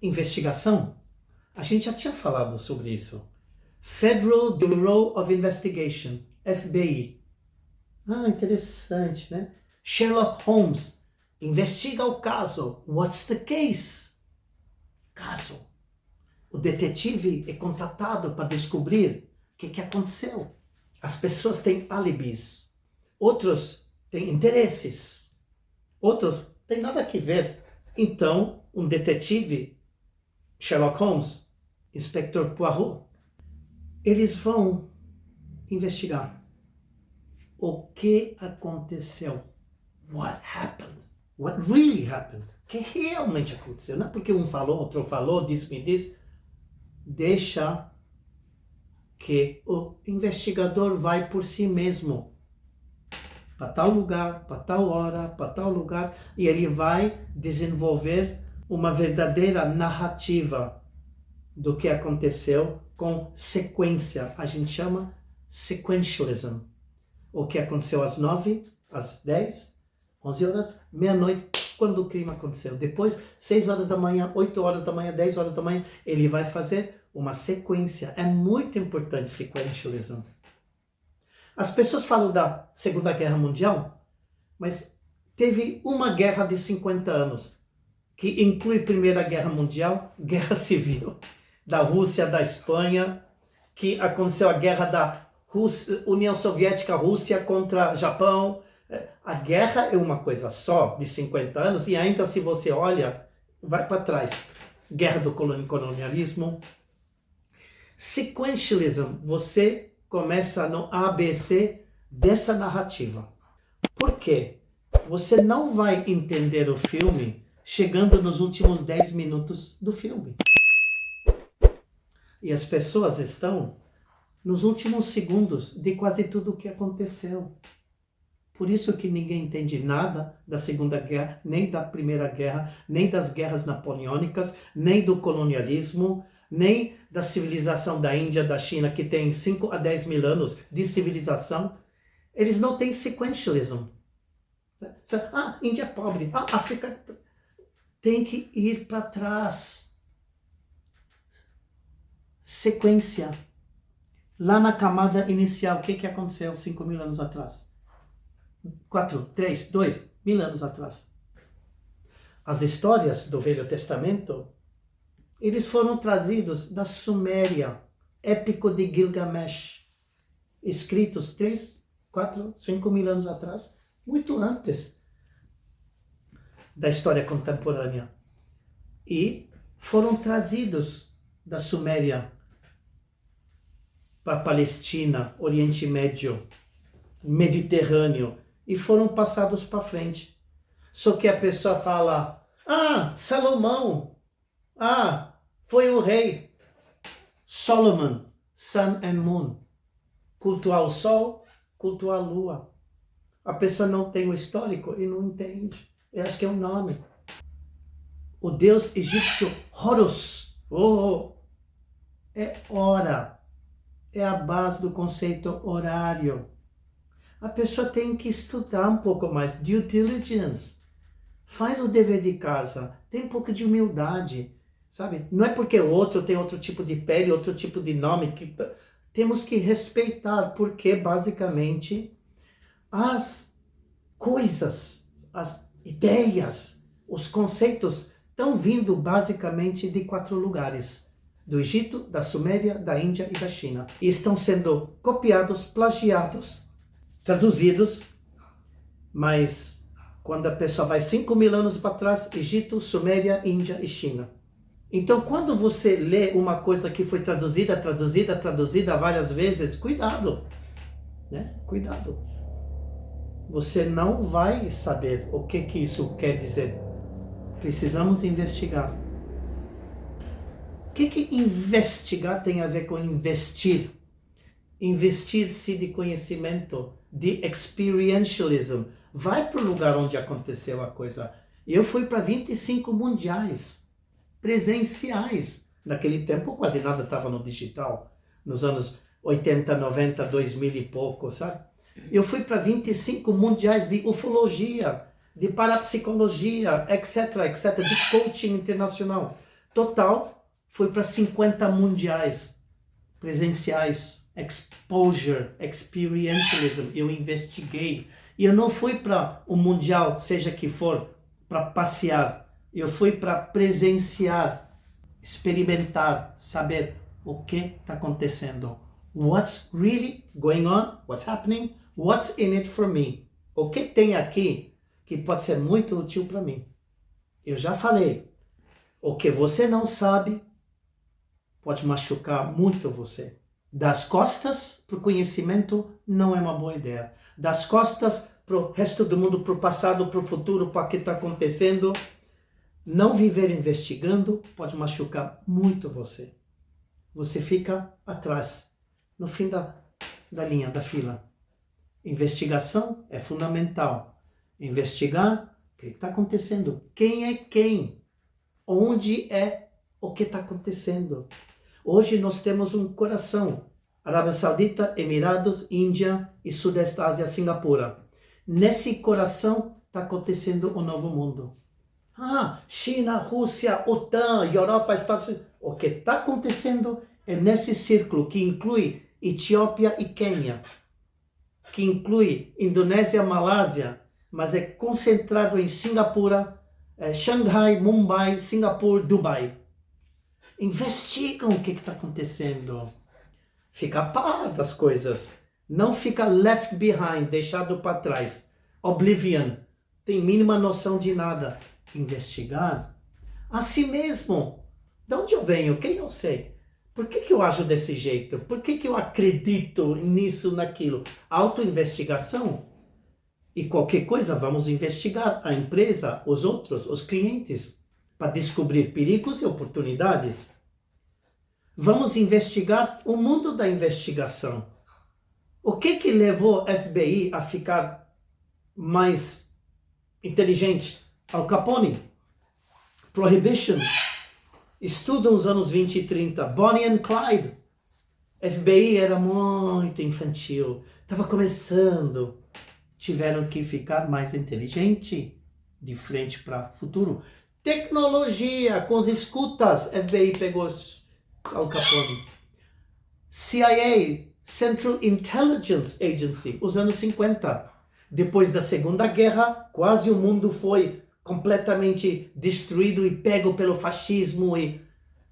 investigação, a gente já tinha falado sobre isso. Federal Bureau of Investigation, FBI. Ah, interessante, né? Sherlock Holmes investiga o caso. What's the case? Caso. O detetive é contratado para descobrir o que aconteceu. As pessoas têm alibis. Outros têm interesses. Outros têm nada a ver. Então, um detetive, Sherlock Holmes, Inspector Poirot, eles vão investigar o que aconteceu. What happened? What really happened? O que realmente aconteceu? Não é porque um falou, outro falou, disse-me disse. Deixa que o investigador vai por si mesmo. Para tal lugar, para tal hora, para tal lugar. E ele vai desenvolver uma verdadeira narrativa do que aconteceu com sequência. A gente chama sequentialism. O que aconteceu às 9, às 10, 11 horas, meia-noite, quando o crime aconteceu. Depois, 6 horas da manhã, 8 horas da manhã, 10 horas da manhã, ele vai fazer uma sequência. É muito importante sequentialism. As pessoas falam da Segunda Guerra Mundial, mas teve uma guerra de 50 anos, que inclui Primeira Guerra Mundial, Guerra Civil, da Rússia, da Espanha, que aconteceu a guerra da União Soviética, Rússia contra Japão. A guerra é uma coisa só, de 50 anos, e ainda se você olha, vai para trás. Guerra do colonialismo. Sequentialism, você começa no ABC dessa narrativa. Por quê? Você não vai entender o filme chegando nos últimos 10 minutos do filme. E as pessoas estão nos últimos segundos de quase tudo o que aconteceu. Por isso que ninguém entende nada da Segunda Guerra, nem da Primeira Guerra, nem das guerras napoleônicas, nem do colonialismo, nem da civilização da Índia, da China, que tem 5 a 10 mil anos de civilização. Eles não têm sequentialism. Ah, Índia é pobre. Ah, África tem que ir para trás. Sequência. Lá na camada inicial, o que aconteceu 5 mil anos atrás? 4, 3, 2 mil anos atrás. As histórias do Velho Testamento, eles foram trazidos da Suméria, épico de Gilgamesh, escritos 3, 4, 5 mil anos atrás, muito antes da história contemporânea. E foram trazidos da Suméria para a Palestina, Oriente Médio, Mediterrâneo, e foram passados para frente. Só que a pessoa fala, Salomão, foi o rei. Solomon, Sun and Moon. Cultuar o sol, cultuar a lua. A pessoa não tem o histórico e não entende. Eu acho que é um nome. O deus egípcio Horus. É hora. É a base do conceito horário. A pessoa tem que estudar um pouco mais. Due diligence. Faz o dever de casa. Tem um pouco de humildade. Sabe? Não é porque o outro tem outro tipo de pele, outro tipo de nome. Temos que respeitar. Porque, basicamente, as coisas, as ideias, os conceitos estão vindo basicamente de 4 lugares. Do Egito, da Suméria, da Índia e da China. E estão sendo copiados, plagiados, traduzidos, mas quando a pessoa vai 5 mil anos para trás, Egito, Suméria, Índia e China. Então, quando você lê uma coisa que foi traduzida várias vezes, cuidado, né? Cuidado. Você não vai saber o que isso quer dizer. Precisamos investigar. O que investigar tem a ver com investir? Investir-se de conhecimento, de experientialism. Vai para o lugar onde aconteceu a coisa. Eu fui para 25 mundiais presenciais. Naquele tempo quase nada estava no digital. Nos anos 80, 90, 2000 e pouco, sabe? Eu fui para 25 mundiais de ufologia, de parapsicologia, etc, de coaching internacional. Total, foi para 50 mundiais presenciais, exposure, experientialism. Eu investiguei. E eu não fui para o mundial, seja que for, para passear. Eu fui para presenciar, experimentar, saber o que está acontecendo. What's really going on? What's happening? What's in it for me? O que tem aqui que pode ser muito útil para mim? Eu já falei. O que você não sabe pode machucar muito você. Das costas para o conhecimento não é uma boa ideia. Das costas para o resto do mundo, para o passado, para o futuro, para o que está acontecendo, não viver investigando pode machucar muito você. Você fica atrás, no fim da linha, da fila. Investigação é fundamental. Investigar o que está acontecendo, quem é quem, onde é o que está acontecendo. Hoje nós temos um coração, Arábia Saudita, Emirados, Índia e Sudeste Ásia, Singapura. Nesse coração está acontecendo um novo mundo. China, Rússia, OTAN, Europa, Estados Unidos. O que está acontecendo é nesse círculo que inclui Etiópia e Quênia, que inclui Indonésia, Malásia, mas é concentrado em Singapura, Xangai, Mumbai, Singapura, Dubai. Investigam o que está acontecendo. Fica a par das coisas. Não fica left behind, deixado para trás. Oblivion. Tem mínima noção de nada. Investigar a si mesmo. De onde eu venho? Quem eu sei? Por que eu ajo desse jeito? Por que eu acredito nisso, naquilo? Autoinvestigação. E qualquer coisa, vamos investigar a empresa, os outros, os clientes, para descobrir perigos e oportunidades. Vamos investigar o mundo da investigação. O que levou a FBI a ficar mais inteligente? Al Capone, Prohibition, estudo nos anos 20 e 30, Bonnie and Clyde. FBI era muito infantil, estava começando. Tiveram que ficar mais inteligente, de frente para o futuro. Tecnologia, com as escutas, FBI pegou Al Capone. CIA, Central Intelligence Agency, os anos 50. Depois da Segunda Guerra, quase o mundo foi completamente destruído e pego pelo fascismo. E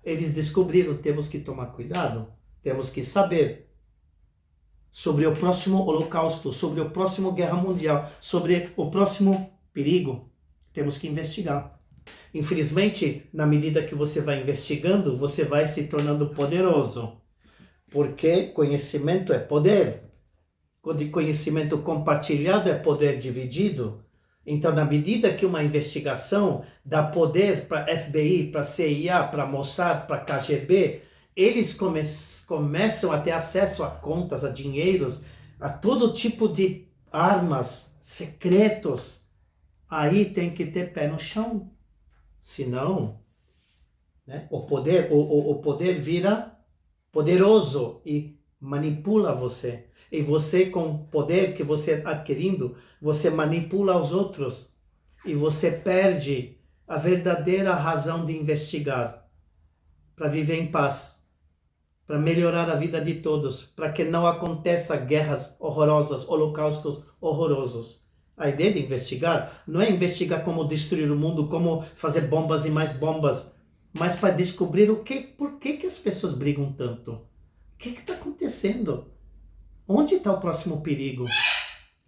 eles descobriram, temos que tomar cuidado, temos que saber sobre o próximo holocausto, sobre o próximo guerra mundial, sobre o próximo perigo. Temos que investigar. Infelizmente, na medida que você vai investigando, você vai se tornando poderoso. Porque conhecimento é poder. Conhecimento compartilhado é poder dividido. Então, na medida que uma investigação dá poder para FBI, para CIA, para Mossad, para KGB, eles começam a ter acesso a contas, a dinheiros, a todo tipo de armas, secretos. Aí tem que ter pé no chão. Senão, né, o poder vira poderoso e manipula você. E você, com o poder que você adquirindo, você manipula os outros. E você perde a verdadeira razão de investigar. Para viver em paz. Para melhorar a vida de todos. Para que não aconteça guerras horrorosas, holocaustos horrorosos. A ideia de investigar não é investigar como destruir o mundo, como fazer bombas e mais bombas. Mas para descobrir por que as pessoas brigam tanto. O que está acontecendo? Onde está o próximo perigo?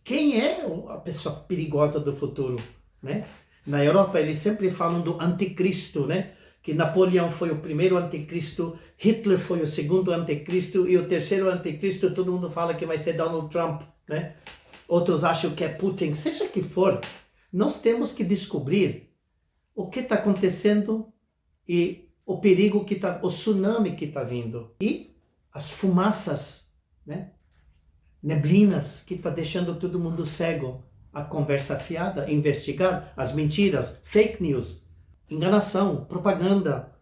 Quem é a pessoa perigosa do futuro? Né? Na Europa, eles sempre falam do anticristo, né? Que Napoleão foi o primeiro anticristo, Hitler foi o segundo anticristo e o terceiro anticristo, todo mundo fala que vai ser Donald Trump. Né? Outros acham que é Putin. Seja que for, nós temos que descobrir o que está acontecendo e o perigo o tsunami que está vindo. E as fumaças, né? Neblinas que está deixando todo mundo cego. A conversa fiada, investigar as mentiras, fake news, enganação, propaganda.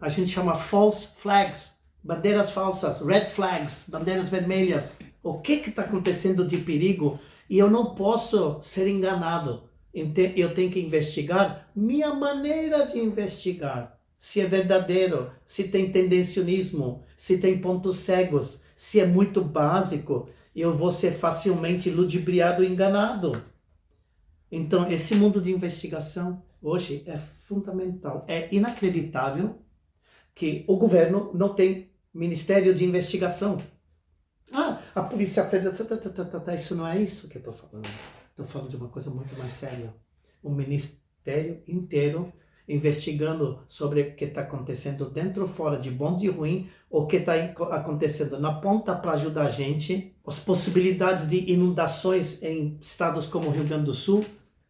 A gente chama false flags, bandeiras falsas, red flags, bandeiras vermelhas. O que está acontecendo de perigo? E eu não posso ser enganado. Eu tenho que investigar minha maneira de investigar. se é verdadeiro, se tem tendencionismo, se tem pontos cegos, se é muito básico, eu vou ser facilmente ludibriado e enganado. Então, esse mundo de investigação hoje é fundamental. É inacreditável que o governo não tem Ministério de Investigação. A Polícia Federal... Isso não é isso que eu estou falando. Estou falando de uma coisa muito mais séria. O Ministério inteiro investigando sobre o que está acontecendo dentro ou fora, de bom e de ruim, o que está acontecendo na ponta para ajudar a gente, as possibilidades de inundações em estados como Rio Grande do Sul,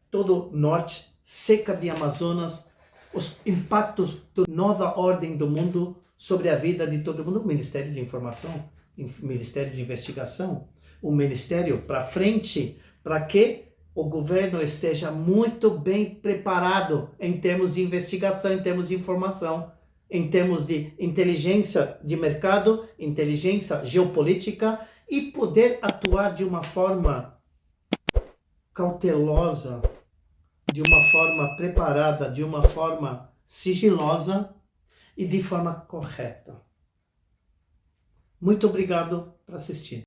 todo o norte, seca de Amazonas, os impactos da nova ordem do mundo sobre a vida de todo mundo, o Ministério de Informação, o Ministério de Investigação, o Ministério para frente, para que o governo esteja muito bem preparado em termos de investigação, em termos de informação, em termos de inteligência de mercado, inteligência geopolítica e poder atuar de uma forma cautelosa, de uma forma preparada, de uma forma sigilosa e de forma correta. Muito obrigado por assistir.